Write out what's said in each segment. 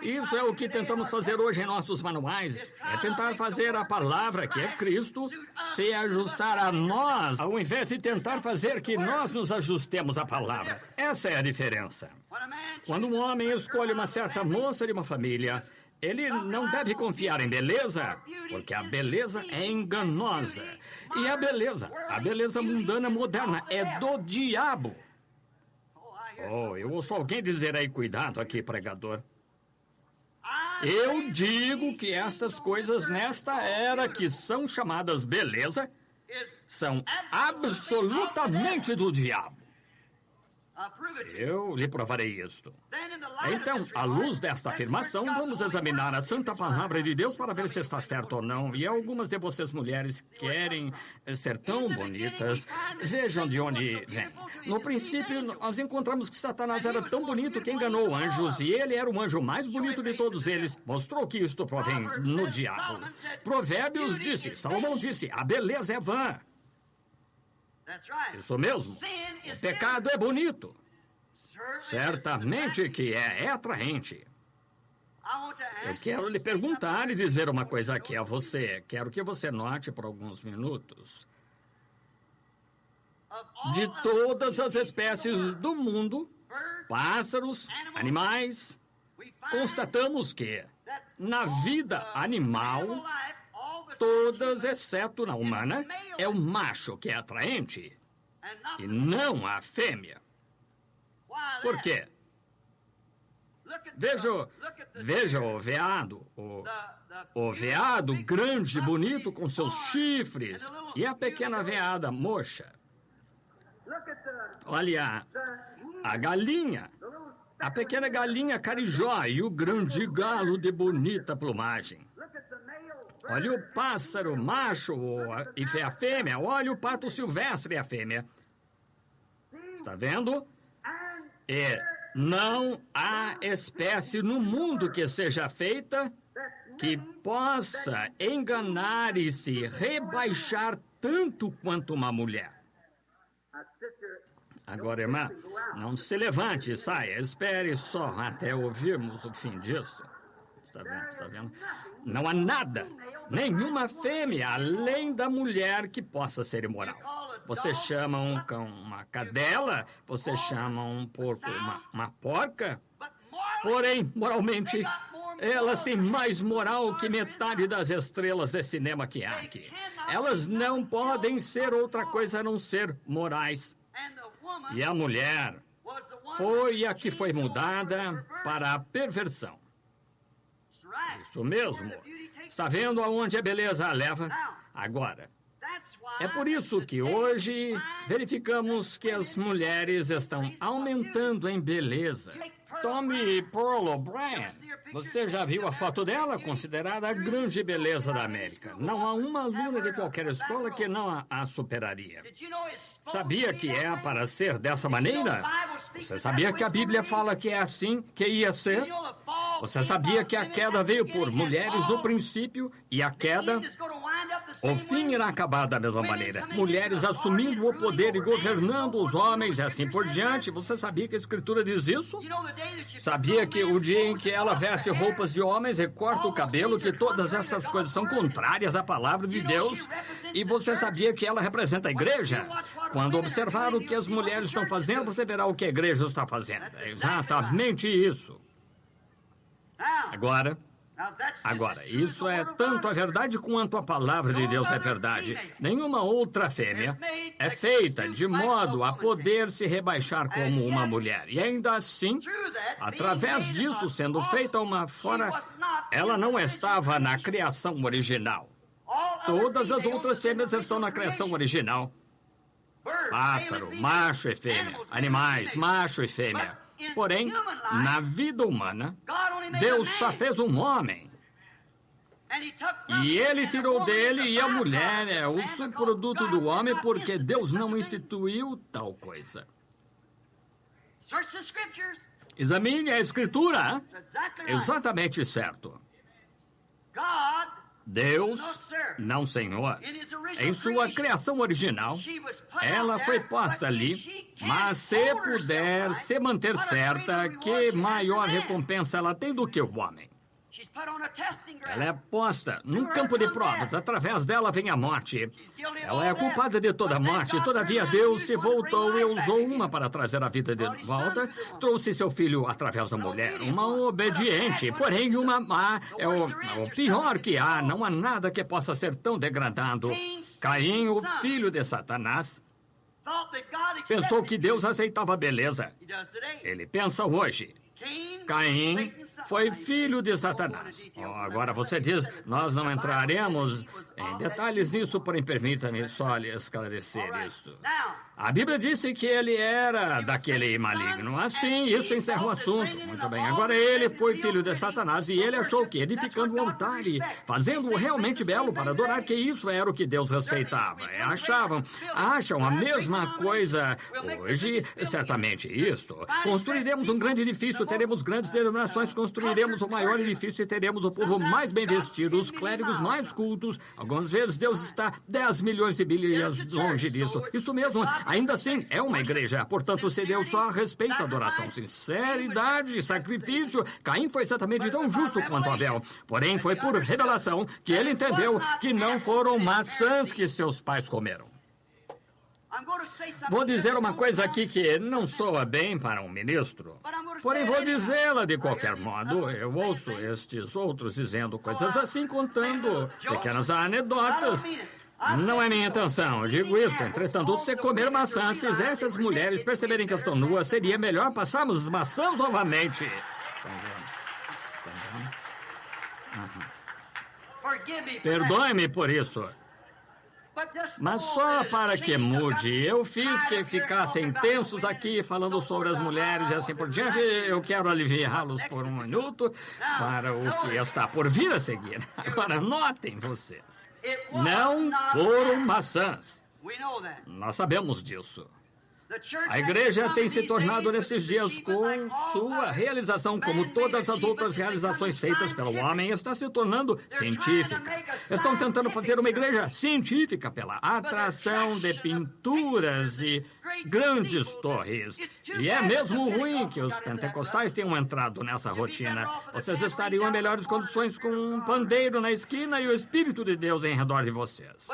Isso é o que tentamos fazer hoje em nossos manuais. É tentar fazer a palavra, que é Cristo, se ajustar a nós, ao invés de tentar fazer que nós nos ajustemos à palavra. Essa é a diferença. Quando um homem escolhe uma certa moça de uma família, ele não deve confiar em beleza, porque a beleza é enganosa. E a beleza mundana moderna, é do diabo. Oh, eu ouço alguém dizer aí, cuidado aqui, pregador. Eu digo que estas coisas nesta era que são chamadas beleza são absolutamente do diabo. Eu lhe provarei isto. Então, à luz desta afirmação, vamos examinar a santa palavra de Deus para ver se está certo ou não. E algumas de vocês mulheres querem ser tão bonitas. Vejam de onde vem. No princípio, nós encontramos que Satanás era tão bonito que enganou anjos, e ele era o anjo mais bonito de todos eles. Mostrou que isto provém no diabo. Provérbios disse, Salomão disse, a beleza é vã. Isso mesmo. O pecado é bonito. Certamente que é atraente. Eu quero lhe perguntar e dizer uma coisa aqui a você. Quero que você note por alguns minutos. De todas as espécies do mundo, pássaros, animais, constatamos que, na vida animal, todas, exceto na humana, é o macho que é atraente e não a fêmea. Por quê? Veja o veado. O veado grande e bonito com seus chifres e a pequena veada moxa. Olha, a galinha, a pequena galinha carijó e o grande galo de bonita plumagem. Olha o pássaro macho e a fêmea. Olha o pato silvestre e a fêmea. Está vendo? E não há espécie no mundo que seja feita que possa enganar e se rebaixar tanto quanto uma mulher. Agora, irmã, não se levante e saia. Espere só até ouvirmos o fim disso. Está vendo? Não há nada, nenhuma fêmea, além da mulher que possa ser imoral. Você chama um cão uma cadela, você chama um porco uma porca. Porém, moralmente, elas têm mais moral que metade das estrelas de cinema que há aqui. Elas não podem ser outra coisa a não ser morais. E a mulher foi a que foi mudada para a perversão. Isso mesmo. Está vendo aonde a beleza a leva? Agora, é por isso que hoje verificamos que as mulheres estão aumentando em beleza. Tome Pearl O'Brien. Você já viu a foto dela? Considerada a grande beleza da América. Não há uma aluna de qualquer escola que não a superaria. Sabia que é para ser dessa maneira? Você sabia que a Bíblia fala que é assim que ia ser? Você sabia que a queda veio por mulheres no princípio e a queda, o fim irá acabar da mesma maneira. Mulheres assumindo o poder e governando os homens e assim por diante. Você sabia que a Escritura diz isso? Sabia que o dia em que ela veste roupas de homens e corta o cabelo, que todas essas coisas são contrárias à palavra de Deus? E você sabia que ela representa a igreja? Quando observar o que as mulheres estão fazendo, você verá o que a igreja está fazendo. É exatamente isso. Agora, isso é tanto a verdade quanto a palavra de Deus é verdade. Nenhuma outra fêmea é feita de modo a poder se rebaixar como uma mulher. E ainda assim, através disso sendo feita uma fora, ela não estava na criação original. Todas as outras fêmeas estão na criação original. Pássaro, macho e fêmea. Animais, macho e fêmea. Porém, na vida humana, Deus só fez um homem. E ele tirou dele, e a mulher é o subproduto do homem, porque Deus não instituiu tal coisa. Examine a Escritura. Exatamente certo. Deus, não Senhor, em sua criação original, ela foi posta ali, mas se puder se manter certa, que maior recompensa ela tem do que o homem? Ela é posta num campo de provas. Através dela vem a morte. Ela é culpada de toda a morte. Todavia, Deus se voltou e usou uma para trazer a vida de volta. Trouxe seu filho através da mulher. Uma obediente, porém uma má. É o pior que há. Não há nada que possa ser tão degradado. Caim, o filho de Satanás, pensou que Deus aceitava a beleza. Ele pensa hoje. Caim foi filho de Satanás. Agora você diz, nós não entraremos em detalhes nisso, porém permita-me só lhe esclarecer isto. A Bíblia disse que ele era daquele maligno. Assim, isso encerra o assunto. Muito bem. Agora ele foi filho de Satanás e ele achou que edificando um altar e fazendo-o realmente belo para adorar, que isso era o que Deus respeitava. Acham a mesma coisa hoje, certamente isto. Construiremos um grande edifício, teremos grandes denominações, construiremos o maior edifício e teremos o povo mais bem vestido, os clérigos mais cultos. Algumas vezes Deus está 10 milhões de bilhões longe disso. Isso mesmo. Ainda assim, é uma igreja. Portanto, se Deus só respeita a adoração, sinceridade e sacrifício, Caim foi exatamente tão justo quanto Abel. Porém, foi por revelação que ele entendeu que não foram maçãs que seus pais comeram. Vou dizer uma coisa aqui que não soa bem para um ministro, porém vou dizê-la de qualquer modo. Eu ouço estes outros dizendo coisas assim, contando pequenas anedotas. Não é minha intenção, eu digo isso. Entretanto, se comer maçãs fizesse as mulheres perceberem que estão nuas, seria melhor passarmos as maçãs novamente. Perdoe-me por isso. Mas só para que mude, eu fiz que ficassem tensos aqui falando sobre as mulheres e assim por diante. Eu quero aliviá-los por um minuto para o que está por vir a seguir. Agora, notem vocês. Não foram maçãs. Nós sabemos disso. A igreja tem se tornado nesses dias, com sua realização, como todas as outras realizações feitas pelo homem, está se tornando científica. Estão tentando fazer uma igreja científica pela atração de pinturas e grandes torres. E é mesmo ruim que os pentecostais tenham entrado nessa rotina. Vocês estariam em melhores condições com um pandeiro na esquina e o Espírito de Deus em redor de vocês.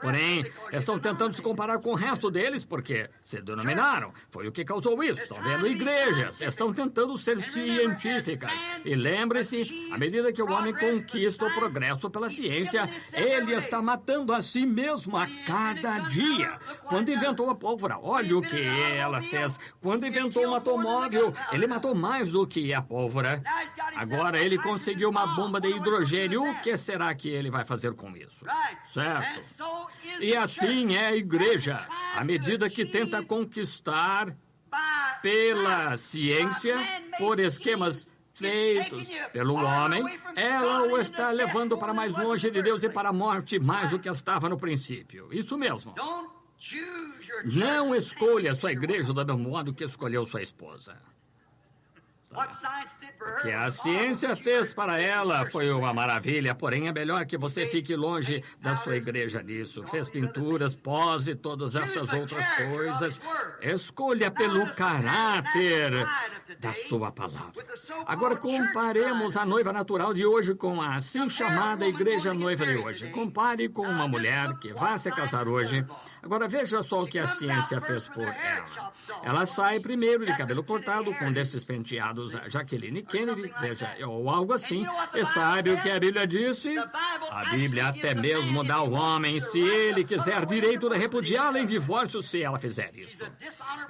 Porém, estão tentando se comparar com o resto deles, porque se denominaram. Foi o que causou isso. Estão vendo? Igrejas estão tentando ser científicas. E lembre-se, à medida que o homem conquista o progresso pela ciência, ele está matando a si mesmo a cada dia. Quando inventou a pólvora, olha o que ela fez. Quando inventou um automóvel, ele matou mais do que a pólvora. Agora ele conseguiu uma bomba de hidrogênio. O que será que ele vai fazer com isso? Certo. E assim é a igreja. À medida que tenta conquistar pela ciência, por esquemas feitos pelo homem, ela o está levando para mais longe de Deus e para a morte, mais do que estava no princípio. Isso mesmo. Não escolha sua igreja do mesmo modo que escolheu sua esposa. O que a ciência fez para ela foi uma maravilha, porém é melhor que você fique longe da sua igreja nisso. Fez pinturas, pós e todas essas outras coisas. Escolha pelo caráter da sua palavra. Agora comparemos a noiva natural de hoje com a assim chamada igreja noiva de hoje. Compare com uma mulher que vai se casar hoje. Agora veja só o que a ciência fez por ela. Ela sai primeiro de cabelo cortado, com desses penteados Jacqueline Kennedy, veja, ou algo assim. E sabe o que a Bíblia disse? A Bíblia até mesmo dá ao homem, se ele quiser, direito de repudiá-la em divórcio se ela fizer isso.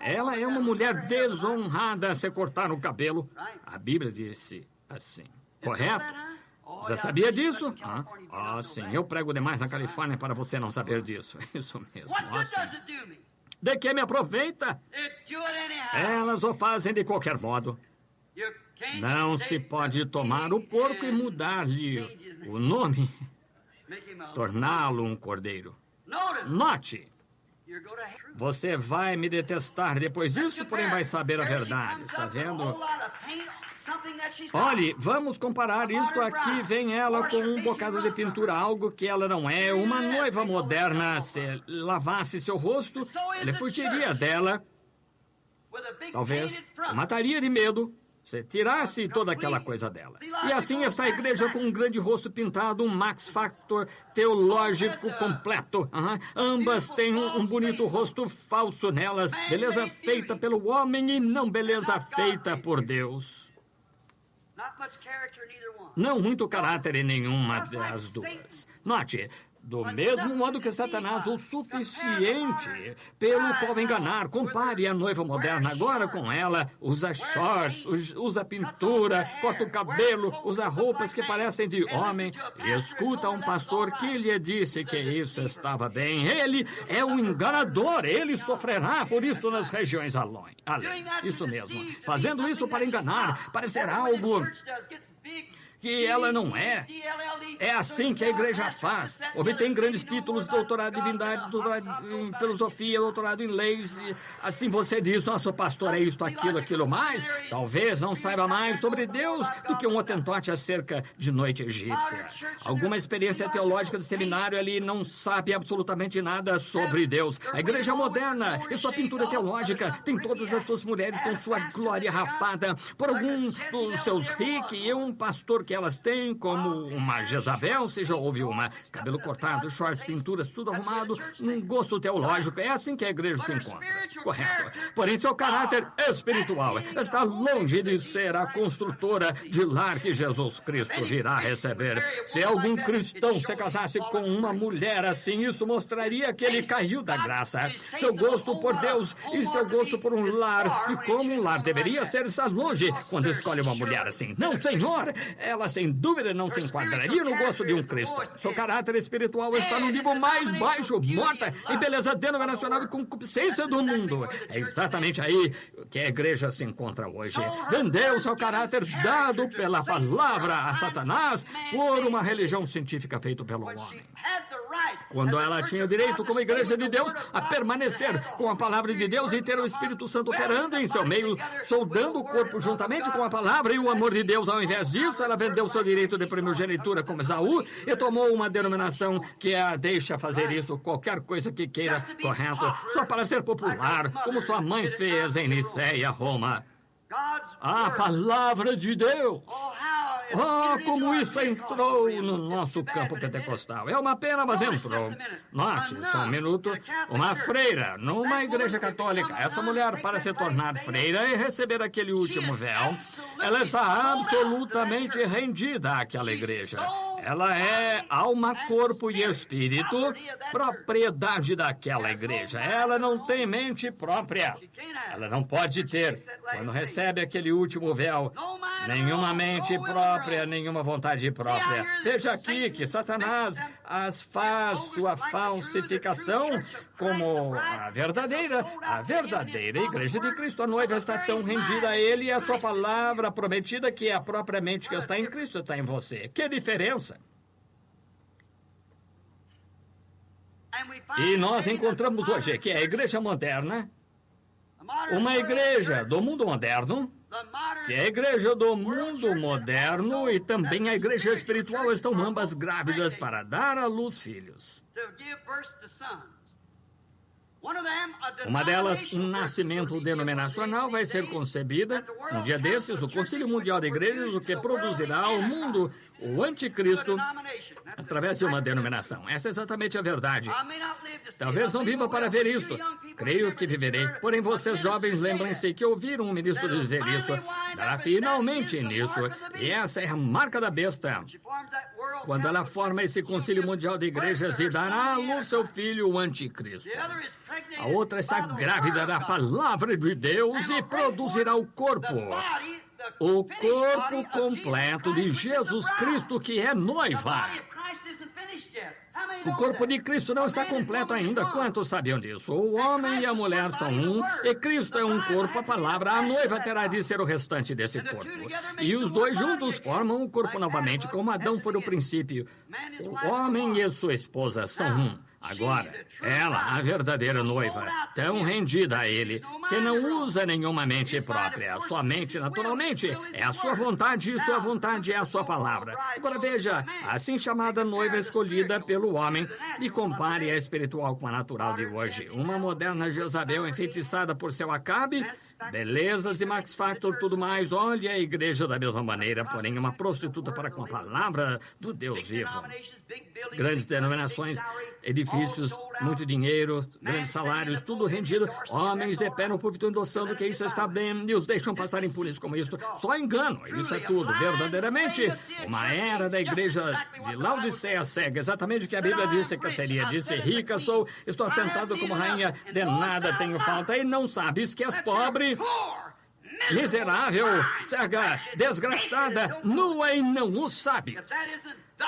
Ela é uma mulher desonrada se cortar o cabelo. A Bíblia disse assim, correto? Você sabia disso? Sim, eu prego demais na Califórnia para você não saber disso. Isso mesmo, sim. De que me aproveita? Elas o fazem de qualquer modo. Não se pode tomar o porco e mudar-lhe o nome, torná-lo um cordeiro. Note, você vai me detestar depois disso, porém vai saber a verdade. Está vendo? Olhe, vamos comparar isto aqui. Vem ela com um bocado de pintura, algo que ela não é. Uma noiva moderna, se lavasse seu rosto, ele fugiria dela. Talvez o mataria de medo se tirasse toda aquela coisa dela. E assim está a igreja com um grande rosto pintado, um Max Factor teológico completo. Ambas têm um bonito rosto falso nelas, beleza feita pelo homem e não beleza feita por Deus. Não muito caráter em nenhuma das duas. Note, do mesmo modo que Satanás o suficiente pelo qual enganar, compare a noiva moderna agora com ela, usa shorts, usa pintura, corta o cabelo, usa roupas que parecem de homem, e escuta um pastor que lhe disse que isso estava bem. Ele é um enganador, ele sofrerá por isso nas regiões além. Isso mesmo, fazendo isso para enganar, para ser algo que ela não é. É assim que a igreja faz. Obtém grandes títulos, doutorado em divindade, doutorado em filosofia, doutorado em leis. E assim você diz, nosso pastor é isto, aquilo mais. Talvez não saiba mais sobre Deus do que um hotentote acerca de noite egípcia. Alguma experiência teológica de seminário, ele não sabe absolutamente nada sobre Deus. A igreja moderna e sua pintura teológica tem todas as suas mulheres com sua glória rapada por algum dos seus Rick e um pastor que elas têm, como uma Jezabel, se já houve uma, cabelo cortado, shorts, pinturas, tudo arrumado, num gosto teológico. É assim que a igreja se encontra. Correto. Porém, seu caráter espiritual está longe de ser a construtora de lar que Jesus Cristo virá receber. Se algum cristão se casasse com uma mulher assim, isso mostraria que ele caiu da graça. Seu gosto por Deus e seu gosto por um lar, e como um lar deveria ser, está longe quando escolhe uma mulher assim. Não, Senhor, ela sem dúvida não se enquadraria no gosto de um cristão. Seu caráter espiritual está no nível mais baixo, morta em beleza denominacional e concupiscência do mundo. É exatamente aí que a igreja se encontra hoje. Vendeu seu caráter dado pela palavra a Satanás por uma religião científica feita pelo homem. Quando ela tinha o direito, como igreja de Deus, a permanecer com a palavra de Deus e ter o Espírito Santo operando em seu meio, soldando o corpo juntamente com a palavra e o amor de Deus. Ao invés disso, ela vendeu seu direito de primogenitura como Esaú e tomou uma denominação que a deixa fazer isso, qualquer coisa que queira, correto, só para ser popular, como sua mãe fez em Niceia, Roma. A palavra de Deus. Oh, como isso entrou no nosso campo pentecostal. É uma pena, mas entrou. Note, só um minuto. Uma freira numa igreja católica. Essa mulher, para se tornar freira e receber aquele último véu, ela está absolutamente rendida àquela igreja. Ela é alma, corpo e espírito, propriedade daquela igreja. Ela não tem mente própria. Ela não pode ter, quando recebe aquele último véu, nenhuma mente própria, nenhuma vontade própria. Veja aqui que Satanás as faz sua falsificação como a verdadeira igreja de Cristo. A noiva está tão rendida a ele e a sua palavra prometida que a própria mente que está em Cristo está em você. Que diferença! E nós encontramos hoje que a igreja moderna, uma igreja do mundo moderno, que a igreja do mundo moderno e também a igreja espiritual estão ambas grávidas para dar à luz filhos. Uma delas, um nascimento denominacional, vai ser concebida. Um dia desses, o Concílio Mundial de Igrejas, o que produzirá ao mundo o anticristo através de uma denominação. Essa é exatamente a verdade. Talvez não viva para ver isso. Creio que viverei. Porém, vocês jovens, lembrem-se que ouviram um ministro dizer isso. Dará finalmente nisso. E essa é a marca da besta. Quando ela forma esse Concílio Mundial de Igrejas e dará à luz seu filho, o anticristo. A outra está grávida da palavra de Deus e produzirá o corpo completo de Jesus Cristo, que é noiva. O corpo de Cristo não está completo ainda. Quantos sabiam disso? O homem e a mulher são um, e Cristo é um corpo, a palavra. A noiva terá de ser o restante desse corpo. E os dois juntos formam o corpo novamente, como Adão foi no princípio. O homem e sua esposa são um. Agora, ela, a verdadeira noiva, tão rendida a ele, que não usa nenhuma mente própria. Sua mente, naturalmente, é a sua vontade e sua vontade é a sua palavra. Agora veja, a assim chamada noiva escolhida pelo homem, e compare a espiritual com a natural de hoje. Uma moderna Jezabel enfeitiçada por seu Acabe, belezas e Max Factor, tudo mais. Olha a igreja da mesma maneira, porém uma prostituta para com a palavra do Deus vivo. Grandes denominações, edifícios, muito dinheiro, grandes salários, tudo rendido. Homens de pé no púlpito endossando que isso está bem e os deixam passar impunes como isso. Só engano, isso é tudo. Verdadeiramente, uma era da igreja de Laodiceia cega. Exatamente o que a Bíblia disse que seria. Disse, rica sou, estou assentado como rainha, de nada tenho falta. E não sabes que és pobre, miserável, cega, desgraçada, nua e não o sabes.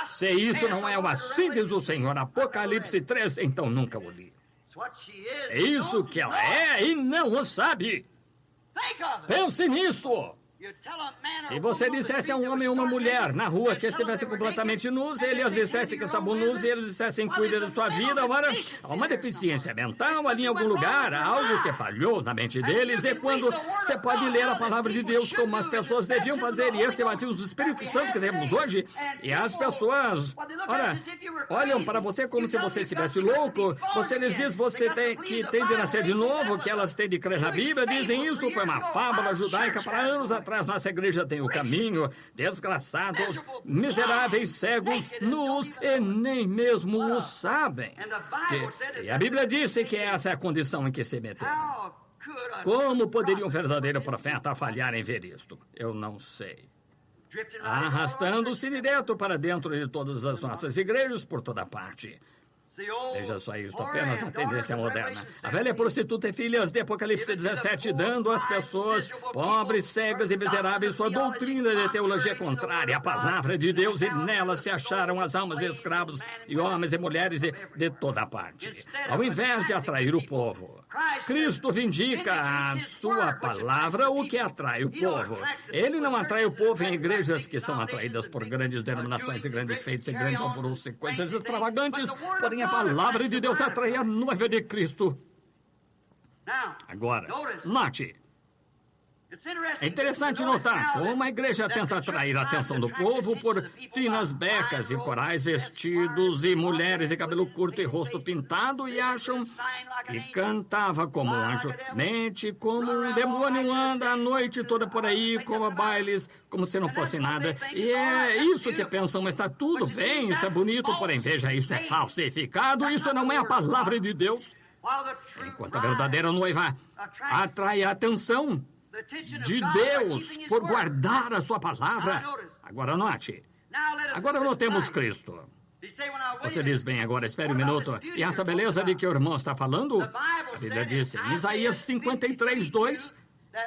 Se isso não é o assim diz o Senhor, Apocalipse 3, então nunca o li. É isso que ela é e não o sabe. Pense nisso. Se você dissesse a um homem ou uma mulher na rua que estivessem completamente nus, eles dissessem que estavam nus e eles dissessem cuide da sua vida, agora há uma deficiência mental ali em algum lugar, há algo que falhou na mente deles, e quando você pode ler a palavra de Deus como as pessoas deviam fazer, e esse é o batismo do Espírito Santo que temos hoje, e as pessoas, olham para você como se você estivesse louco, você lhes diz que tem de nascer de novo, que elas têm de crer na Bíblia, dizem isso foi uma fábula judaica para anos atrás. Nossa igreja tem o caminho, desgraçados, miseráveis, cegos, nus, e nem mesmo o sabem. E a Bíblia disse que essa é a condição em que se meteram. Como poderia um verdadeiro profeta falhar em ver isto? Eu não sei. Arrastando-se direto para dentro de todas as nossas igrejas por toda parte. Veja só isto, apenas na tendência moderna. A velha prostituta e filhas de Apocalipse 17, dando às pessoas pobres, cegas e miseráveis sua doutrina de teologia contrária à palavra de Deus, e nela se acharam as almas de escravos e homens e mulheres de toda parte. Ao invés de atrair o povo, Cristo vindica a sua palavra, o que atrai o povo. Ele não atrai o povo em igrejas que são atraídas por grandes denominações e grandes feitos e grandes alvoroços e coisas extravagantes, porém a palavra de Deus atrai a noiva de Cristo. Agora, note. É interessante notar como a igreja tenta atrair a atenção do povo por finas becas e corais vestidos e mulheres de cabelo curto e rosto pintado, e acham que cantava como um anjo. Mente como um demônio, anda a noite toda por aí, como bailes, como se não fosse nada. E é isso que pensam, mas está tudo bem, isso é bonito, porém veja, isso é falsificado, isso não é a palavra de Deus. Enquanto a verdadeira noiva atrai a atenção de Deus por guardar a sua palavra. Agora note. Agora notemos Cristo. Você diz, bem, agora espere um minuto. E essa beleza de que o irmão está falando? A Bíblia diz em Isaías 53, 2,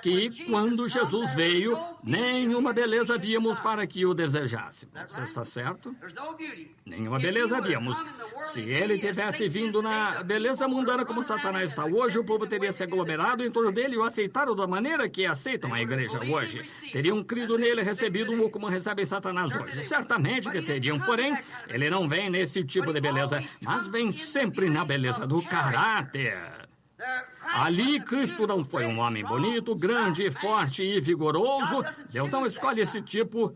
que quando Jesus veio, nenhuma beleza víamos para que o desejássemos. Você está certo? Nenhuma beleza víamos. Se ele tivesse vindo na beleza mundana como Satanás está hoje, o povo teria se aglomerado em torno dele e o aceitaram da maneira que aceitam a igreja hoje. Teriam crido nele e recebido-o como recebem Satanás hoje. Certamente que teriam, porém, ele não vem nesse tipo de beleza, mas vem sempre na beleza do caráter. Ali, Cristo não foi um homem bonito, grande, forte e vigoroso. Deus não escolhe esse tipo.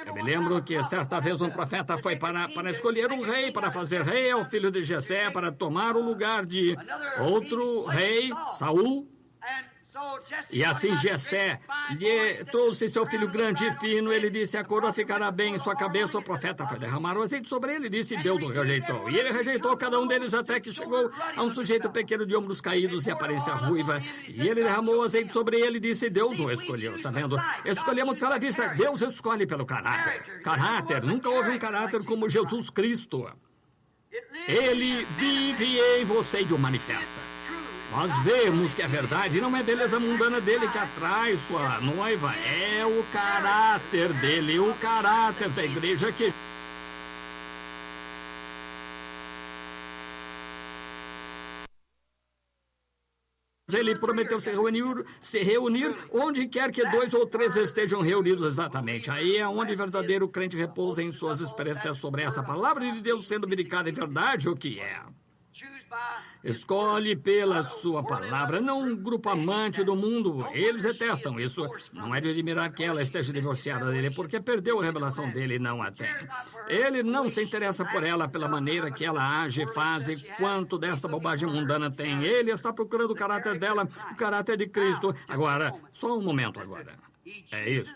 Eu me lembro que certa vez um profeta foi para escolher um rei, para fazer rei ao filho de Jessé, para tomar o lugar de outro rei, Saul. E assim Jessé lhe trouxe seu filho grande e fino. Ele disse, a coroa ficará bem em sua cabeça. O profeta foi derramar o azeite sobre ele e disse, Deus o rejeitou. E ele rejeitou cada um deles até que chegou a um sujeito pequeno de ombros caídos e aparência ruiva. E ele derramou o azeite sobre ele e disse, Deus o escolheu. Está vendo? Escolhemos pela vista, Deus escolhe pelo caráter. Caráter, nunca houve um caráter como Jesus Cristo. Ele vive em você e o manifesta. Nós vemos que a verdade não é a beleza mundana dele que atrai sua noiva, é o caráter dele, o caráter da igreja que Ele prometeu se reunir onde quer que 2 ou 3 estejam reunidos exatamente. Aí é onde o verdadeiro crente repousa em suas experiências sobre essa palavra de Deus sendo verificada em verdade, o que é. Escolhe pela sua palavra, não um grupo amante do mundo. Eles detestam isso. Não é de admirar que ela esteja divorciada dele, porque perdeu a revelação dele e não a tem. Ele não se interessa por ela pela maneira que ela age, faz e quanto desta bobagem mundana tem. Ele está procurando o caráter dela, o caráter de Cristo. Agora, só um momento agora. É isso.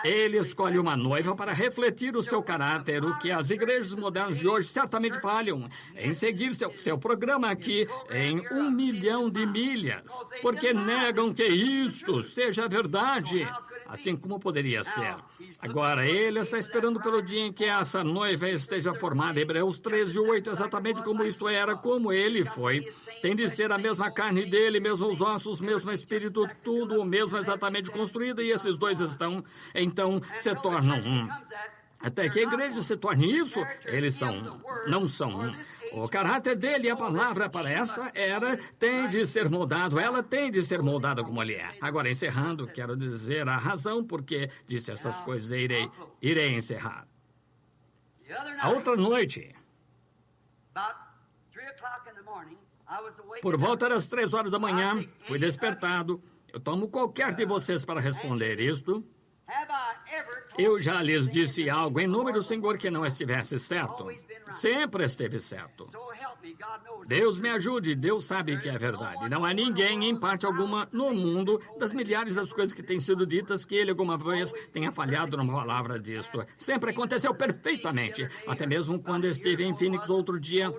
Ele escolhe uma noiva para refletir o seu caráter, o que as igrejas modernas de hoje certamente falham em seguir seu programa aqui em 1 milhão de milhas, porque negam que isto seja verdade, assim como poderia ser. Agora, ele está esperando pelo dia em que essa noiva esteja formada. Hebreus 13:8, exatamente como isto era, como ele foi. Tem de ser a mesma carne dele, mesmos ossos, mesmo espírito, tudo o mesmo exatamente construído, e esses dois então se tornam um. Até que a igreja se torne isso, eles não são um. O caráter dele e a palavra para esta era tem de ser moldado, ela tem de ser moldada como ele é. Agora, encerrando, quero dizer a razão por que disse essas coisas e irei encerrar. A outra noite, por volta das 3 horas da manhã, fui despertado. Eu tomo qualquer de vocês para responder isto. Eu já lhes disse algo em nome do Senhor que não estivesse certo. Sempre esteve certo. Deus me ajude, Deus sabe que é verdade. Não há ninguém, em parte alguma, no mundo, das milhares das coisas que têm sido ditas, que ele alguma vez tenha falhado numa palavra disto. Sempre aconteceu perfeitamente. Até mesmo quando estive em Phoenix outro dia,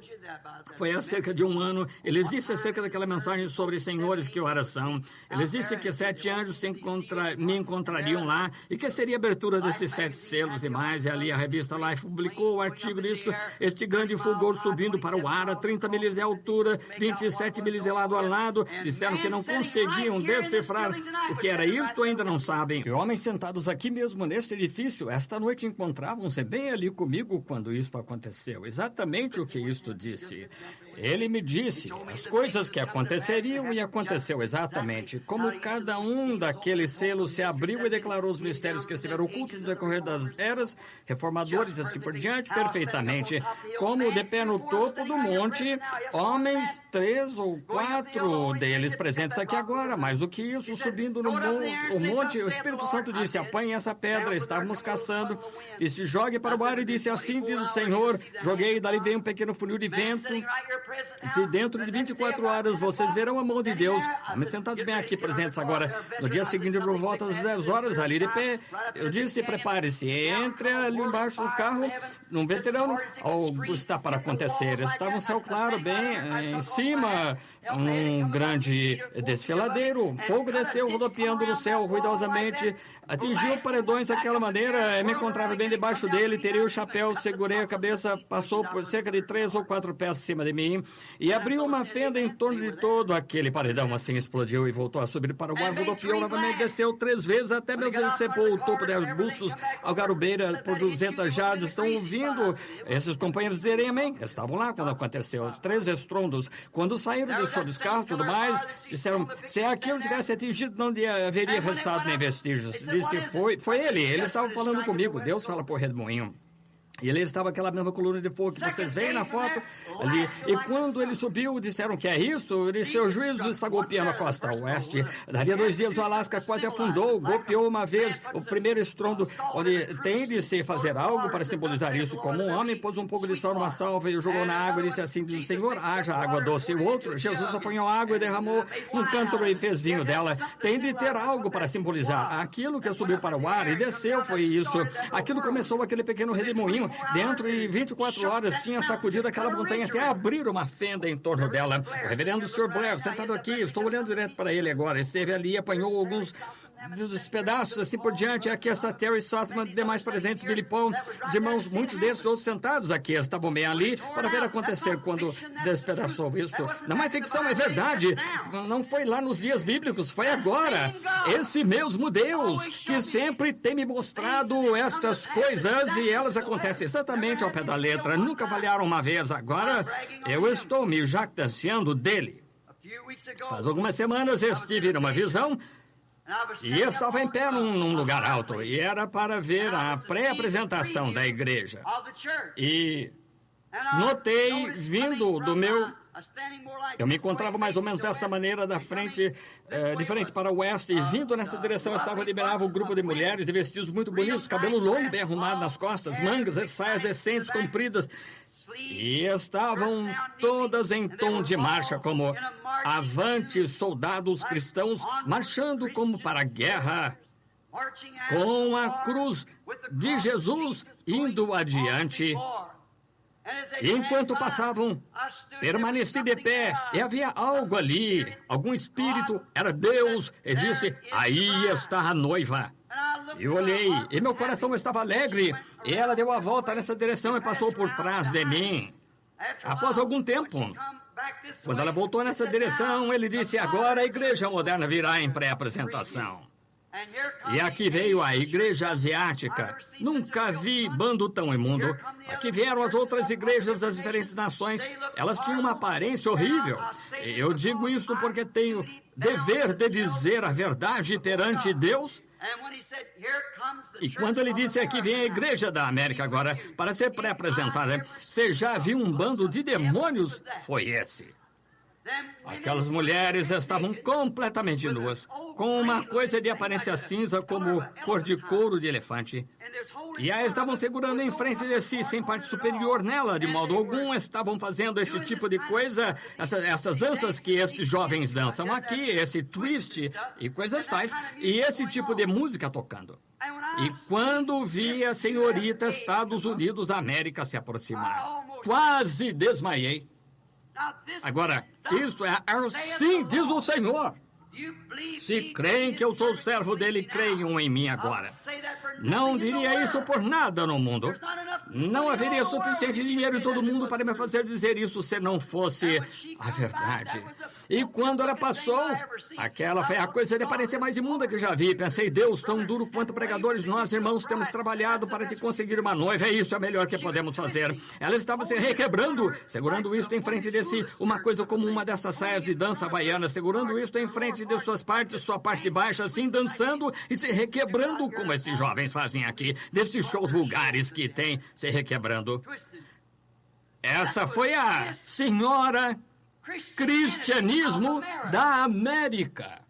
foi há cerca de 1 ano, eles disseram acerca daquela mensagem sobre senhores que oração. Eles disseram que 7 anjos me encontrariam lá e que seria a abertura desses 7 selos e mais. E ali a revista Life publicou o artigo disso, este grande fulgor subindo para o ar a 30 milhas de altura, 27 milhas de lado a lado. Disseram que não conseguiam decifrar o que era isto, ainda não sabem. E homens sentados aqui mesmo neste edifício, esta noite encontravam-se bem ali comigo quando isto aconteceu. Exatamente o que isto disse. Ele me disse as coisas que aconteceriam e aconteceu exatamente. Como cada um daqueles selos se abriu e declarou os mistérios que estiveram ocultos no decorrer das eras, reformadores e assim por diante, perfeitamente. Como de pé no topo do monte, homens, 3 ou 4 deles presentes aqui agora, mais do que isso, subindo no monte, o Espírito Santo disse, apanhe essa pedra, estávamos caçando, disse, jogue para o ar e disse, assim diz o Senhor, joguei, dali veio um pequeno funil de vento. Se dentro de 24 horas vocês verão a mão de Deus, homens sentados bem aqui presentes agora, no dia seguinte, por volta das 10 horas, ali de pé, eu disse, prepare-se, entre ali embaixo do carro, num veterano, algo está para acontecer. Estava um céu claro, bem em cima, um grande desfiladeiro, fogo desceu, rodopiando no céu, ruidosamente, atingiu paredões daquela maneira, me encontrava bem debaixo dele, tirei o chapéu, segurei a cabeça, passou por cerca de 3 ou 4 pés acima de mim, e abriu uma fenda em torno de todo aquele paredão, assim explodiu e voltou a subir para o ar, rodopiou novamente, desceu 3 vezes, até mesmo ele sepou o topo de arbustos, algarubeira por 200 jardas. Estão ouvindo esses companheiros dizerem amém? Estavam lá quando aconteceu, os 3 estrondos, quando saíram dos carros e tudo mais, disseram, se aquilo tivesse atingido, não haveria restado nem vestígios. Disse, foi ele estava falando comigo, Deus fala por redemoinho. E ali estava aquela mesma coluna de fogo que vocês veem na foto ali. E quando ele subiu, disseram que é isso. Ele disse, seu juízo está golpeando a costa oeste. Daria 2 dias, o Alasca quase afundou, golpeou uma vez o primeiro estrondo, onde tem de se fazer algo para simbolizar isso. Como um homem pôs um pouco de sal numa salva e o jogou na água e disse assim, diz o Senhor, haja água doce. E o outro, Jesus apanhou água e derramou num cântaro e fez vinho dela. Tem de ter algo para simbolizar. Aquilo que subiu para o ar e desceu foi isso. Aquilo começou aquele pequeno redemoinho. Dentro de 24 horas tinha sacudido aquela montanha até abrir uma fenda em torno dela. O reverendo Sr. Blair, sentado aqui, estou olhando direto para ele agora, esteve ali, apanhou alguns dos pedaços, assim por diante. Aqui está Terry Sothman, demais presentes, Billy Paul, os irmãos, muitos desses outros sentados aqui, estavam bem ali para ver acontecer quando despedaçou isto. Não é ficção, é verdade. Não foi lá nos dias bíblicos, foi agora. Esse mesmo Deus que sempre tem me mostrado estas coisas e elas acontecem exatamente ao pé da letra. Nunca falharam uma vez. Agora eu estou me jactanciando dele. Faz algumas semanas estive numa visão e estava em pé num lugar alto. E era para ver a pré-apresentação da igreja. E notei, vindo do meu... Eu me encontrava mais ou menos desta maneira, da frente, de frente para o oeste, e vindo nessa direção liberava um grupo de mulheres de vestidos muito bonitos, cabelo longo, bem arrumado nas costas, mangas e saias recentes, compridas, e estavam todas em tom de marcha, como avante soldados cristãos, marchando como para a guerra, com a cruz de Jesus indo adiante. E enquanto passavam, permaneci de pé, e havia algo ali, algum espírito, era Deus, e disse, aí está a noiva. E olhei, e meu coração estava alegre, e ela deu a volta nessa direção e passou por trás de mim. Após algum tempo, quando ela voltou nessa direção, ele disse, agora a igreja moderna virá em pré-apresentação. E aqui veio a igreja asiática. Nunca vi bando tão imundo. Aqui vieram as outras igrejas das diferentes nações. Elas tinham uma aparência horrível. Eu digo isso porque tenho dever de dizer a verdade perante Deus. E quando ele disse aqui vem a igreja da América agora para ser pré-apresentada, você já viu um bando de demônios? Foi esse. Aquelas mulheres estavam completamente nuas, com uma coisa de aparência cinza como cor de couro de elefante. E a estavam segurando em frente de si, sem parte superior nela, de modo algum estavam fazendo esse tipo de coisa, essas danças que estes jovens dançam aqui, esse twist e coisas tais, e esse tipo de música tocando. E quando vi a senhorita Estados Unidos da América se aproximar, quase desmaiei. Agora, isto é assim diz o Senhor. Se creem que eu sou servo dele, creiam em mim agora. Não diria isso por nada no mundo. Não haveria suficiente dinheiro em todo o mundo para me fazer dizer isso se não fosse a verdade. E quando ela passou, aquela foi a coisa de aparência mais imunda que já vi. Pensei, Deus, tão duro quanto pregadores, nós, irmãos, temos trabalhado para te conseguir uma noiva. É isso, é o melhor que podemos fazer. Ela estava se requebrando, segurando isto em frente de si, uma coisa como uma dessas saias de dança havaiana, segurando isto em frente de suas partes, sua parte baixa, assim, dançando e se requebrando, como esses jovens fazem aqui, desses shows vulgares que tem, se requebrando. Essa foi a senhora Cristianismo da América.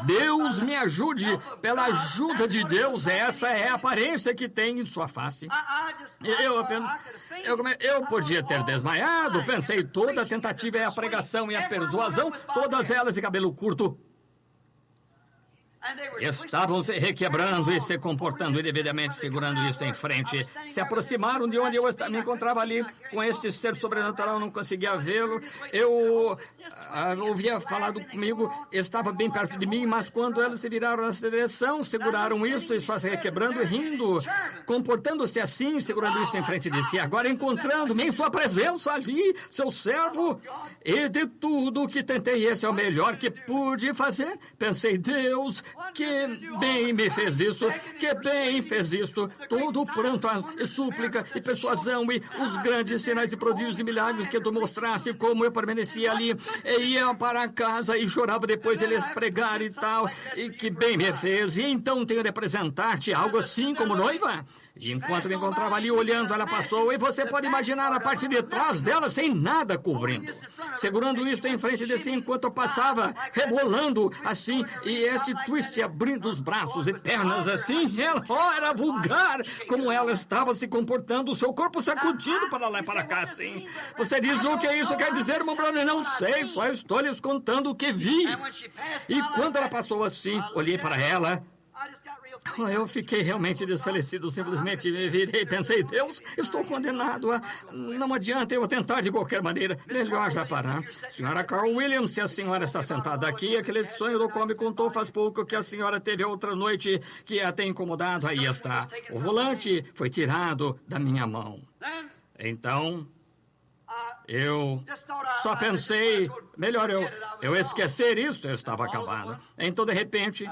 Deus me ajude, pela ajuda de Deus, essa é a aparência que tem em sua face. Eu podia ter desmaiado, pensei, toda a tentativa é a pregação e a persuasão, todas elas de cabelo curto. Estavam se requebrando e se comportando indevidamente, segurando isto em frente. Se aproximaram de onde eu me encontrava ali, com este ser sobrenatural, não conseguia vê-lo. Eu ouvia falado comigo, estava bem perto de mim, mas quando eles se viraram nessa direção, seguraram isto e só se requebrando e rindo, comportando-se assim, segurando isto em frente de si. Agora encontrando-me em sua presença ali, seu servo, e de tudo que tentei, esse é o melhor que pude fazer. Pensei, Deus, que bem me fez isso, que bem fez isto, todo pranto e súplica e persuasão e os grandes sinais e prodígios e milagres que tu mostraste, como eu permanecia ali, e ia para casa e chorava depois eles pregar e tal, e que bem me fez, e então tenho de apresentar-te algo assim como noiva? E enquanto me encontrava ali olhando, ela passou, e você pode imaginar a parte de trás dela sem nada cobrindo, segurando isto em frente de si enquanto eu passava, rebolando assim, e este twist abrindo os braços e pernas assim, ela era vulgar, como ela estava se comportando, o seu corpo sacudindo para lá e para cá assim. Você diz o que isso quer dizer, meu brother? Não sei, só estou lhes contando o que vi. E quando ela passou assim, olhei para ela. Eu fiquei realmente desfalecido, simplesmente me virei e pensei, Deus, estou condenado a... Não adianta eu tentar de qualquer maneira, melhor já parar. Senhora Carl Williams, se a senhora está sentada aqui, aquele sonho do qual me contou faz pouco que a senhora teve outra noite que a tem incomodado, aí está. O volante foi tirado da minha mão. Então... eu só pensei, melhor eu esquecer isso, eu estava acabado. Então, de repente,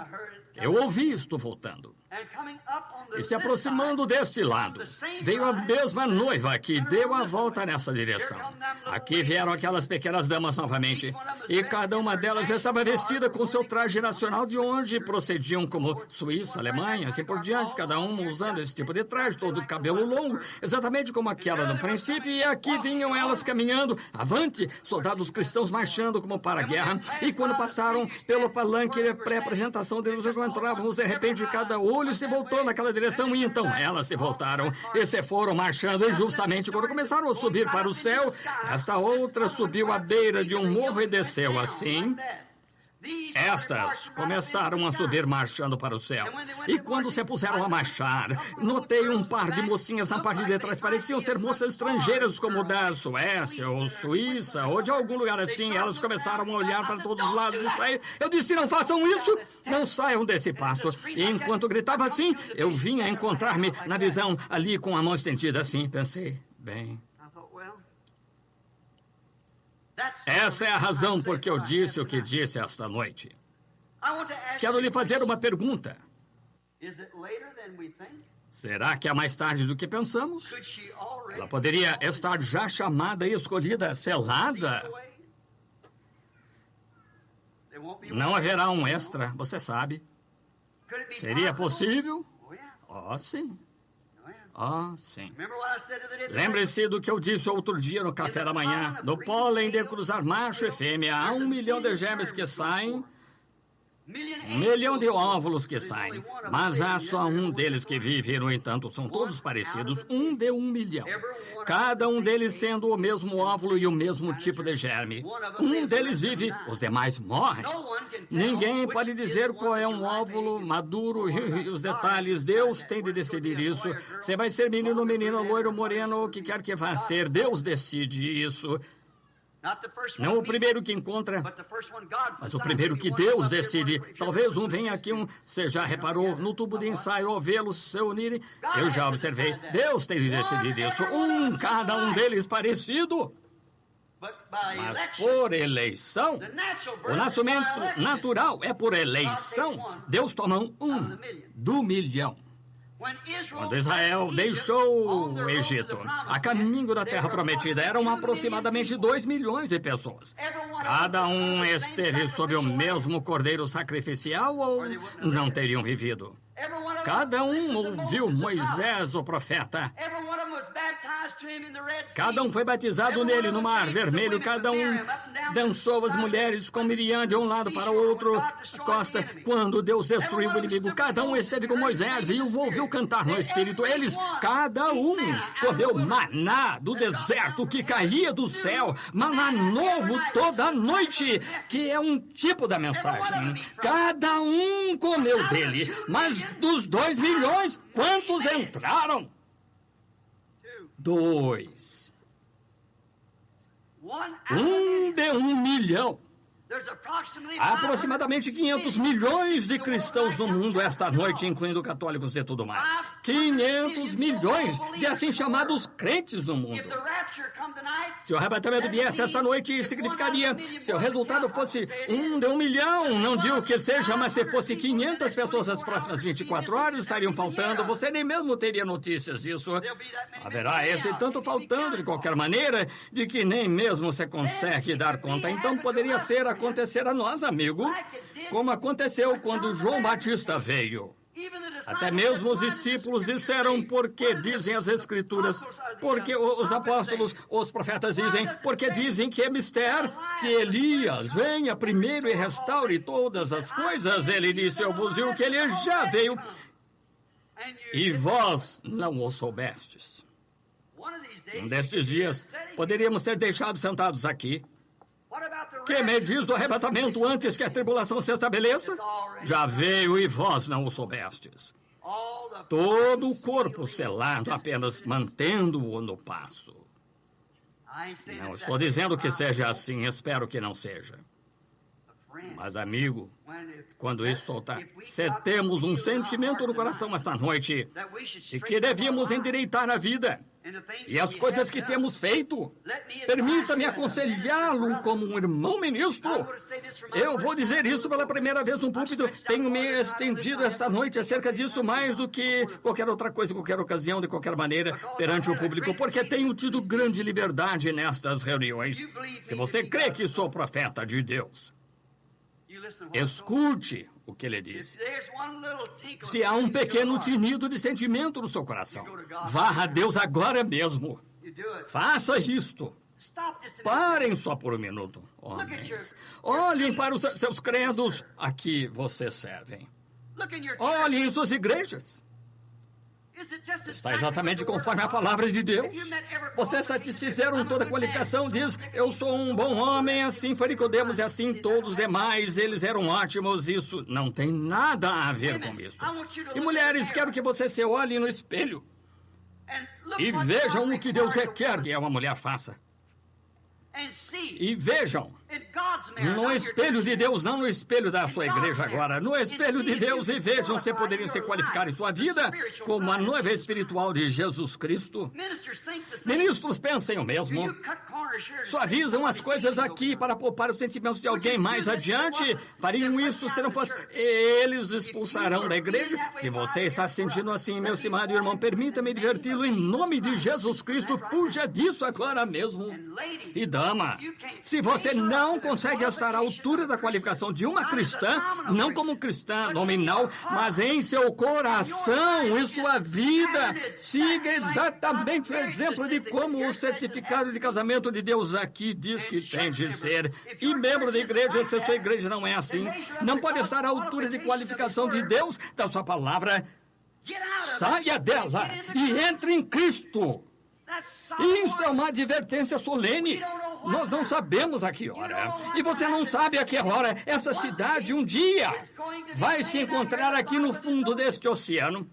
eu ouvi isto voltando. E se aproximando deste lado, veio a mesma noiva que deu a volta nessa direção. Aqui vieram aquelas pequenas damas novamente, e cada uma delas estava vestida com seu traje nacional, de onde procediam como Suíça, Alemanha, assim por diante, cada uma usando esse tipo de traje, todo o cabelo longo, exatamente como aquela no princípio, e aqui vinham elas caminhando, avante, soldados cristãos marchando como para a guerra, e quando passaram pelo palanque de pré-apresentação onde nos encontrávamos, de repente cada olho se voltou naquela direção, e então elas se voltaram e se foram marchando, e justamente quando começaram a subir para o céu, esta outra subiu à beira de um morro e desceu assim. Estas começaram a subir marchando para o céu. E quando se puseram a marchar, notei um par de mocinhas na parte de trás. Pareciam ser moças estrangeiras, como da Suécia ou Suíça, ou de algum lugar assim. Elas começaram a olhar para todos os lados e sair. Eu disse, não façam isso, não saiam desse passo. E enquanto gritava assim, eu vinha encontrar-me na visão ali com a mão estendida assim. Pensei, bem... Essa é a razão por que eu disse o que disse esta noite. Quero lhe fazer uma pergunta. Será que é mais tarde do que pensamos? Ela poderia estar já chamada e escolhida, selada? Não haverá um extra, você sabe. Seria possível? Oh, sim. Ah, sim. Lembre-se do que eu disse outro dia no café da manhã. No pólen de cruzar macho e fêmea, há 1 milhão de germes que saem, 1 milhão de óvulos que saem, mas há só um deles que vive, no entanto, são todos parecidos, 1 de 1 milhão. Cada um deles sendo o mesmo óvulo e o mesmo tipo de germe. Um deles vive, os demais morrem. Ninguém pode dizer qual é um óvulo maduro e os detalhes. Deus tem de decidir isso. Você vai ser menino, menina, loiro, moreno, o que quer que vá ser. Deus decide isso. Não o primeiro que encontra, mas o primeiro que Deus decide. Talvez um venha aqui, você já reparou, no tubo de ensaio, ao vê-los se unirem. Eu já observei. Deus tem de decidir isso. Cada um deles parecido. Mas por eleição, o nascimento natural é por eleição. Deus toma um do milhão. Quando Israel deixou o Egito, a caminho da terra prometida, eram aproximadamente 2 milhões de pessoas. Cada um esteve sob o mesmo cordeiro sacrificial ou não teriam vivido? Cada um ouviu Moisés, o profeta. Cada um foi batizado nele no Mar Vermelho. Cada um dançou as mulheres com Miriam de um lado para o outro costa. Quando Deus destruiu o inimigo, cada um esteve com Moisés e o ouviu cantar no Espírito. Eles, cada um, comeu maná do deserto que caía do céu. Maná novo toda noite, que é um tipo da mensagem. Cada um comeu dele. Mas dos 2 milhões, quantos entraram? 2. 1 de 1 milhão. Há aproximadamente 500 milhões de cristãos no mundo esta noite, incluindo católicos e tudo mais. 500 milhões de assim chamados crentes no mundo. Se o arrebatamento viesse esta noite, significaria, se o resultado fosse 1 de 1 milhão, não digo que seja, mas se fosse 500 pessoas nas próximas 24 horas, estariam faltando. Você nem mesmo teria notícias disso. Haverá esse tanto faltando de qualquer maneira, de que nem mesmo você consegue dar conta. Então poderia acontecer a nós, amigo, como aconteceu quando João Batista veio. Até mesmo os discípulos disseram, porque dizem as Escrituras, porque os apóstolos, os profetas dizem, porque dizem que é mistério, que Elias venha primeiro e restaure todas as coisas. Ele disse, eu vos digo que ele já veio, e vós não o soubestes. Um desses dias, poderíamos ter deixado sentados aqui. Que me diz do arrebatamento antes que a tribulação se estabeleça? Já veio e vós não o soubestes. Todo o corpo selado, apenas mantendo-o no passo. Não estou dizendo que seja assim, espero que não seja. Mas, amigo, quando isso soltar, se temos um sentimento no coração esta noite de que devíamos endireitar a vida e as coisas que temos feito, permita-me aconselhá-lo como um irmão ministro. Eu vou dizer isso pela primeira vez no púlpito. Tenho me estendido esta noite acerca disso mais do que qualquer outra coisa, qualquer ocasião, de qualquer maneira, perante o público, porque tenho tido grande liberdade nestas reuniões. Se você crê que sou profeta de Deus, escute o que ele disse. Se há um pequeno tinido de sentimento no seu coração, vá a Deus agora mesmo. Faça isto. Parem só por um minuto, homens. Olhem para os seus credos a que vocês servem. Olhem em suas igrejas. Está exatamente conforme a palavra de Deus. Vocês satisfizeram toda a qualificação, diz, eu sou um bom homem, assim foi Nicodemos e assim todos os demais, eles eram ótimos. Isso não tem nada a ver com isso. E mulheres, quero que vocês se olhem no espelho e vejam o que Deus quer que uma mulher faça. E vejam, no espelho de Deus, não no espelho da sua igreja agora, no espelho de Deus, e vejam se poderiam se qualificar em sua vida como a noiva espiritual de Jesus Cristo. Ministros pensem o mesmo. Suavizam as coisas aqui para poupar os sentimentos de alguém mais adiante. Fariam isso se não fosse. Eles expulsarão da igreja. Se você está se sentindo assim, meu estimado irmão, permita-me diverti-lo em nome de Jesus Cristo. Fuja disso agora mesmo. E dama, se você não consegue estar à altura da qualificação de uma cristã, não como cristã nominal, mas em seu coração e sua vida, siga exatamente o exemplo de como o certificado de casamento de Deus aqui diz que tem de ser. E membro da igreja, se a sua igreja não é assim, não pode estar à altura de qualificação de Deus, da sua palavra, saia dela e entre em Cristo. Isso é uma advertência solene. Nós não sabemos a que hora. E você não sabe a que hora essa cidade um dia vai se encontrar aqui no fundo deste oceano.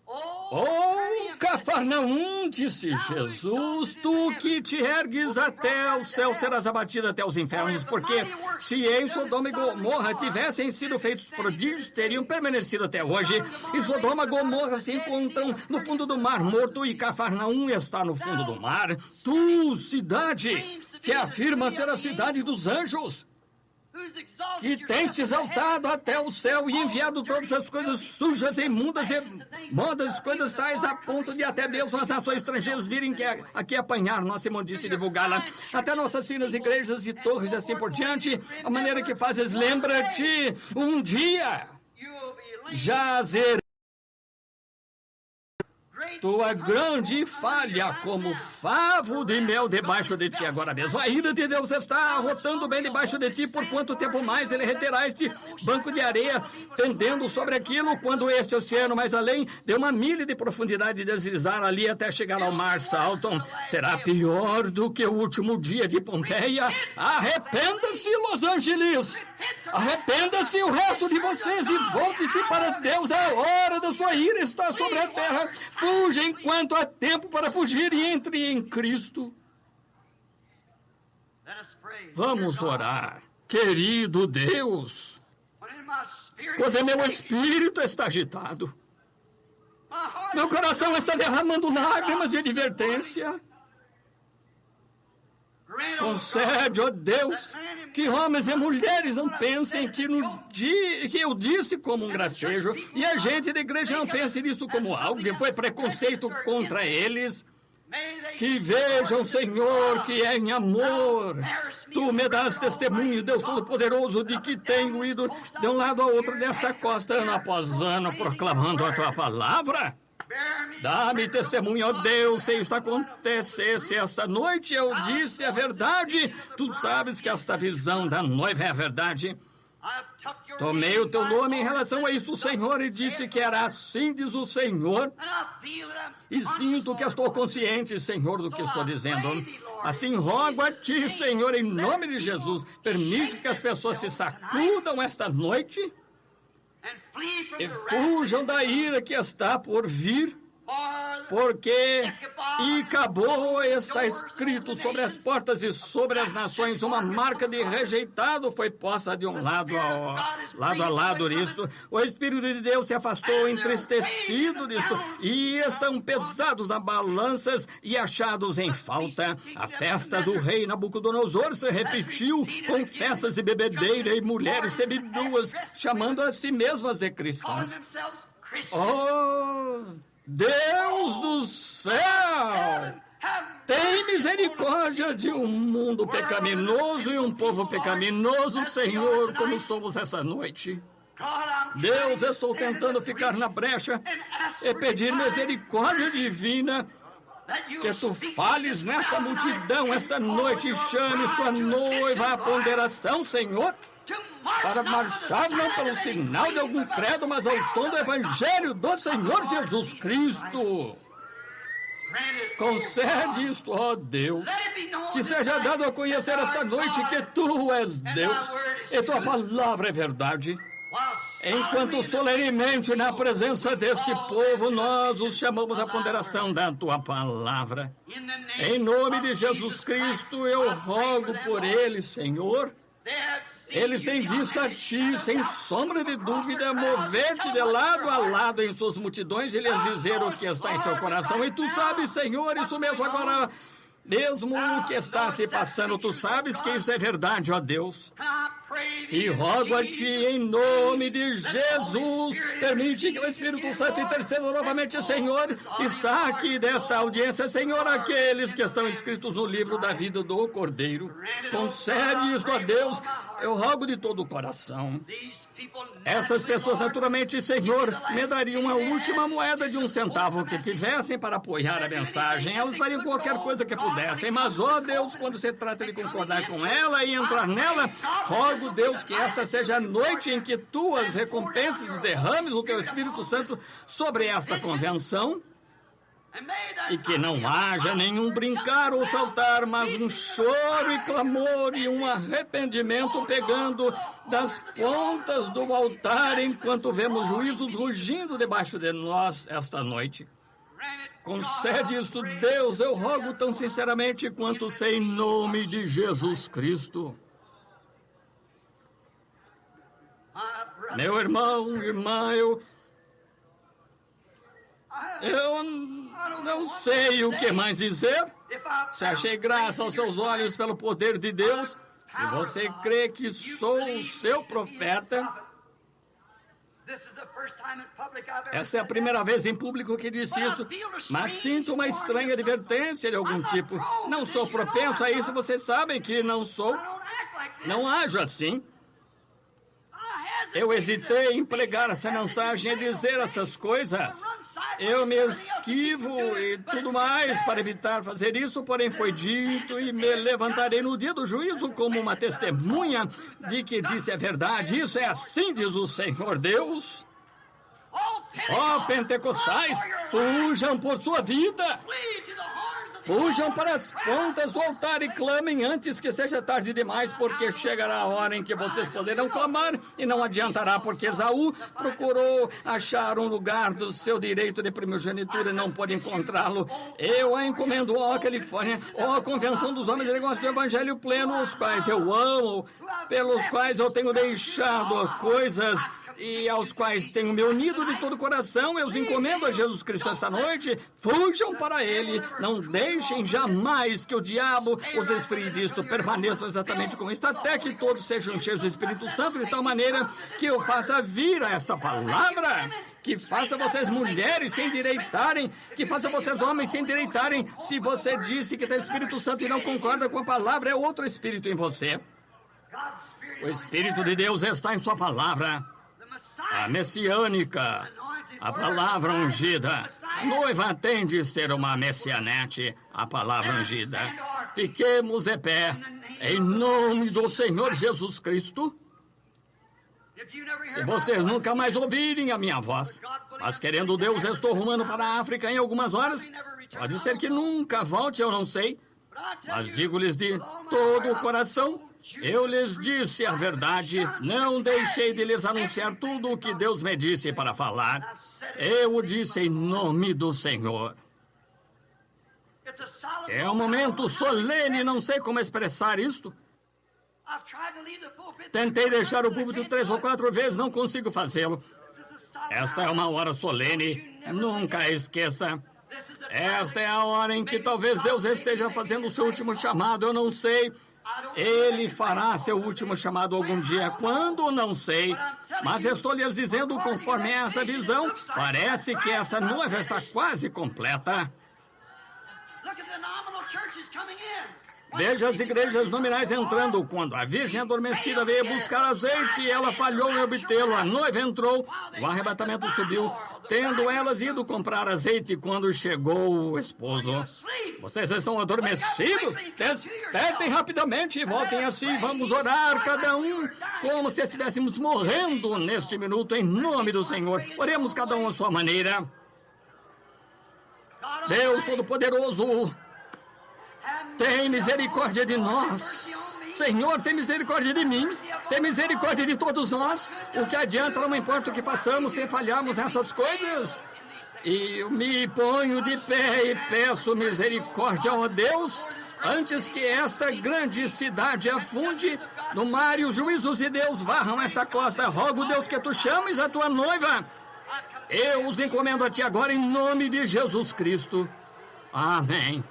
Oh, Cafarnaum, disse Jesus, tu que te ergues até o céu serás abatido até os infernos, porque se em Sodoma e Gomorra tivessem sido feitos prodígios, teriam permanecido até hoje. E Sodoma e Gomorra se encontram no fundo do mar morto e Cafarnaum está no fundo do mar. Tu, cidade, que afirma ser a cidade dos anjos, que tens te exaltado até o céu e enviado todas as coisas sujas, imundas e modas, coisas tais, a ponto de até mesmo as nações estrangeiras virem aqui apanhar nossa imundícia e divulgá-la, até nossas finas igrejas e torres e assim por diante, a maneira que fazes, lembra-te, um dia jazer tua grande falha como favo de mel debaixo de ti agora mesmo. A ira de Deus está arrotando bem debaixo de ti. Por quanto tempo mais ele reterá este banco de areia pendendo sobre aquilo, quando este oceano mais além deu uma milha de profundidade e deslizar ali até chegar ao mar Salton? Será pior do que o último dia de Pompeia? Arrependa-se, Los Angeles! Arrependa-se o resto de vocês e volte-se para Deus. A hora da sua ira está sobre a terra. Fuja enquanto há tempo para fugir e entre em Cristo. Vamos orar. Querido Deus, quando meu espírito está agitado, meu coração está derramando lágrimas de advertência, concede, ó Deus, que homens e mulheres não pensem que eu disse como um gracejo, e a gente da igreja não pense nisso como algo que foi preconceito contra eles. Que vejam, Senhor, que é em amor. Tu me dás testemunho, Deus Todo-Poderoso, de que tenho ido de um lado a outro desta costa, ano após ano, proclamando a tua palavra. Dá-me testemunho, ó Deus, se isto acontecesse esta noite, eu disse a verdade. Tu sabes que esta visão da noiva é a verdade. Tomei o teu nome em relação a isso, Senhor, e disse que era assim, diz o Senhor. E sinto que estou consciente, Senhor, do que estou dizendo. Assim rogo a ti, Senhor, em nome de Jesus, permite que as pessoas se sacudam esta noite e fujam da ira que está por vir, porque Icabô está escrito sobre as portas e sobre as nações, uma marca de rejeitado foi posta de um lado a lado nisto. O Espírito de Deus se afastou entristecido disto, e estão pesados nas balanças e achados em falta. A festa do rei Nabucodonosor se repetiu com festas de bebedeira e mulheres seminuas, chamando a si mesmas de cristãs. Oh, Deus do céu! Tem misericórdia de um mundo pecaminoso e um povo pecaminoso, Senhor, como somos essa noite. Deus, eu estou tentando ficar na brecha e pedir misericórdia divina, que tu fales nesta multidão esta noite e chames tua noiva à ponderação, Senhor, para marchar não pelo sinal de algum credo, mas ao som do Evangelho do Senhor Jesus Cristo. Concede isto, ó Deus, que seja dado a conhecer esta noite que tu és Deus e tua palavra é verdade. Enquanto solenemente na presença deste povo nós os chamamos à ponderação da tua palavra. Em nome de Jesus Cristo eu rogo por eles, Senhor. Eles têm visto a ti, sem sombra de dúvida, mover-te de lado a lado em suas multidões e lhes dizer o que está em seu coração. E tu sabes, Senhor, isso mesmo agora, mesmo o que está se passando, tu sabes que isso é verdade, ó Deus. E rogo a ti, em nome de Jesus, permite que o Espírito Santo interceda novamente, Senhor, e saque desta audiência, Senhor, aqueles que estão escritos no livro da vida do Cordeiro. Concede isso a Deus, eu rogo de todo o coração. Essas pessoas, naturalmente, Senhor, me dariam uma última moeda de 1 centavo que tivessem para apoiar a mensagem. Elas fariam qualquer coisa que pudessem, mas, ó Deus, quando se trata de concordar com ela e entrar nela, rogo, Deus, que esta seja a noite em que tuas recompensas derrames o teu Espírito Santo sobre esta convenção, e que não haja nenhum brincar ou saltar, mas um choro e clamor e um arrependimento pegando das pontas do altar enquanto vemos juízos rugindo debaixo de nós esta noite. Concede isso, Deus, eu rogo tão sinceramente quanto sei, em nome de Jesus Cristo. Meu irmão, irmã, eu não sei o que mais dizer. Se achei graça aos seus olhos pelo poder de Deus, se você crê que sou o seu profeta, essa é a primeira vez em público que disse isso, mas sinto uma estranha advertência de algum tipo. Não sou propenso a isso, vocês sabem que não sou. Não ajo assim. Eu hesitei em pregar essa mensagem e dizer essas coisas. Eu me esquivo e tudo mais para evitar fazer isso, porém foi dito e me levantarei no dia do juízo como uma testemunha de que disse a verdade. Isso é assim, diz o Senhor Deus. Ó pentecostais, fujam por sua vida. Fujam para as pontas do altar e clamem antes que seja tarde demais, porque chegará a hora em que vocês poderão clamar e não adiantará, porque Esaú procurou achar um lugar do seu direito de primogenitura e não pôde encontrá-lo. Eu a encomendo, ó Califórnia, ó Convenção dos Homens de Negócios do Evangelho Pleno, os quais eu amo, pelos quais eu tenho deixado coisas e aos quais tenho me unido de todo o coração. Eu os encomendo a Jesus Cristo esta noite. Fujam para Ele. Não deixem jamais que o diabo os esfrie disto. Permaneçam exatamente com isto, até que todos sejam cheios do Espírito Santo, de tal maneira que eu faça vir a esta palavra, que faça vocês mulheres se endireitarem, que faça vocês homens se endireitarem. Se você disse que tem Espírito Santo e não concorda com a palavra, é outro Espírito em você. O Espírito de Deus está em sua palavra. A messiânica, a palavra ungida. A noiva tem de ser uma messianete, a palavra ungida. Fiquemos de pé, em nome do Senhor Jesus Cristo. Se vocês nunca mais ouvirem a minha voz, mas querendo Deus, eu estou rumando para a África em algumas horas. Pode ser que nunca volte, eu não sei. Mas digo-lhes de todo o coração, eu lhes disse a verdade, não deixei de lhes anunciar tudo o que Deus me disse para falar. Eu o disse em nome do Senhor. É um momento solene, não sei como expressar isto. Tentei deixar o púlpito 3 ou 4 vezes, não consigo fazê-lo. Esta é uma hora solene, nunca a esqueça. Esta é a hora em que talvez Deus esteja fazendo o seu último chamado, eu não sei. Ele fará seu último chamado algum dia. Quando? Não sei. Mas estou lhes dizendo, conforme essa visão, parece que essa noiva está quase completa. Veja as igrejas nominais entrando. Quando a virgem adormecida veio buscar azeite, ela falhou em obtê-lo. A noiva entrou, o arrebatamento subiu, tendo elas ido comprar azeite quando chegou o esposo. Vocês estão adormecidos? Despertem rapidamente e voltem assim. Vamos orar, cada um, como se estivéssemos morrendo neste minuto, em nome do Senhor. Oremos cada um à sua maneira. Deus Todo-Poderoso, tem misericórdia de nós. Senhor, tem misericórdia de mim. Tem misericórdia de todos nós. O que adianta, não importa o que façamos, sem falharmos nessas coisas. E eu me ponho de pé e peço misericórdia, ó Deus, antes que esta grande cidade afunde no mar e os juízos de Deus varram esta costa. Rogo, Deus, que tu chames a tua noiva. Eu os encomendo a ti agora em nome de Jesus Cristo. Amém.